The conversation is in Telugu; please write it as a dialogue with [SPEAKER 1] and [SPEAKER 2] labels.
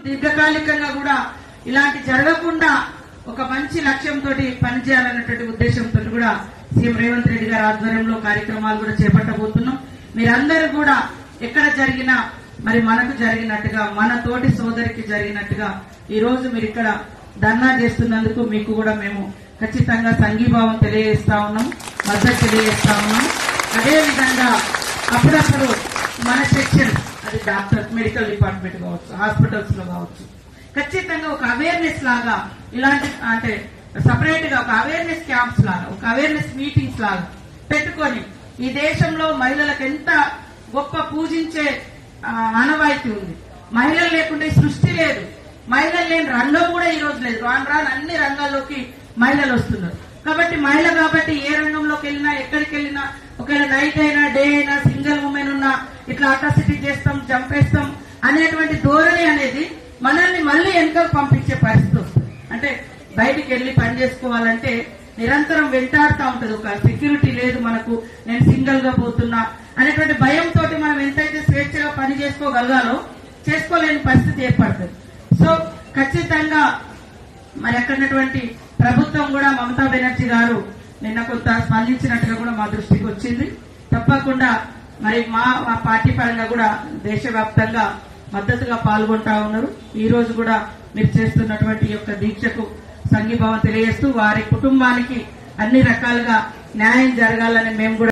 [SPEAKER 1] దీర్ఘకాలికంగా కూడా ఇలాంటి జరగకుండా ఒక మంచి లక్ష్యంతో పనిచేయాలన్నటువంటి ఉద్దేశంతో కూడా సీఎం రేవంత్ రెడ్డి గారి ఆధ్వర్యంలో కార్యక్రమాలు కూడా చేపట్టబోతున్నాం. మీరందరూ కూడా ఎక్కడ జరిగినా మరి మనకు జరిగినట్టుగా మన తోటి సోదరికి జరిగినట్టుగా ఈ రోజు మీరు ఇక్కడ ధర్నా చేస్తున్నందుకు మీకు కూడా మేము ఖచ్చితంగా సంఘీభావం తెలియజేస్తా ఉన్నాం, మద్దతు తెలియజేస్తా ఉన్నాం. అదేవిధంగా అప్పుడప్పుడు మన సెక్షన్ అది డాక్టర్ మెడికల్ డిపార్ట్మెంట్ కావచ్చు, హాస్పిటల్స్ లో కావచ్చు, ఖచ్చితంగా ఒక అవేర్నెస్ లాగా ఇలాంటి అంటే సపరేట్ గా ఒక అవేర్నెస్ క్యాంప్స్ లాగా ఒక అవేర్నెస్ మీటింగ్స్ లాగా పెట్టుకొని ఈ దేశంలో మహిళలకు ఎంత గొప్ప పూజించే ఆనవాయితీ ఉంది. మహిళలు లేకుండా సృష్టి లేదు, మహిళలు లేని రంగం కూడా ఈ రోజు లేదు. రాను రాను అన్ని రంగాల్లోకి మహిళలు వస్తున్నారు. కాబట్టి మహిళ కాబట్టి ఏ రంగంలోకి వెళ్ళినా ఎక్కడికి వెళ్ళినా ఒకవేళ నైట్ అయినా డే అయినా సింగిల్ ఉమెన్ ఉన్నా ఇట్లా అట్రాసిటీ చేస్తాం చంపేస్తాం అనేటువంటి ధోరణి అనేది మనల్ని మళ్ళీ వెనుకకు పంపించే పరిస్థితి వస్తుంది. అంటే బయటికి వెళ్లి పని చేసుకోవాలంటే నిరంతరం వెంటాడుతూ ఉంటది. ఒక సెక్యూరిటీ లేదు మనకు, నేను సింగిల్ గా పోతున్నా అనేటువంటి భయంతో మనం ఎంతైతే స్వేచ్ఛగా పని చేసుకోగలగాలో చేసుకోలేని పరిస్థితి ఏర్పడుతుంది. సో ఖచ్చితంగా మరి అక్కడటువంటి ప్రభుత్వం కూడా మమతా బెనర్జీ గారు నిన్న కొంత స్పందించినట్టుగా కూడా మా దృష్టికి వచ్చింది. తప్పకుండా మరి మా పార్టీ పరంగా కూడా దేశవ్యాప్తంగా మద్దతుగా పాల్గొంటా ఉన్నారు. ఈ రోజు కూడా మీరు చేస్తున్నటువంటి యొక్క దీక్షకు సంఘీభావం తెలియజేస్తూ వారి కుటుంబానికి అన్ని రకాలుగా న్యాయం జరగాలని మేము కూడా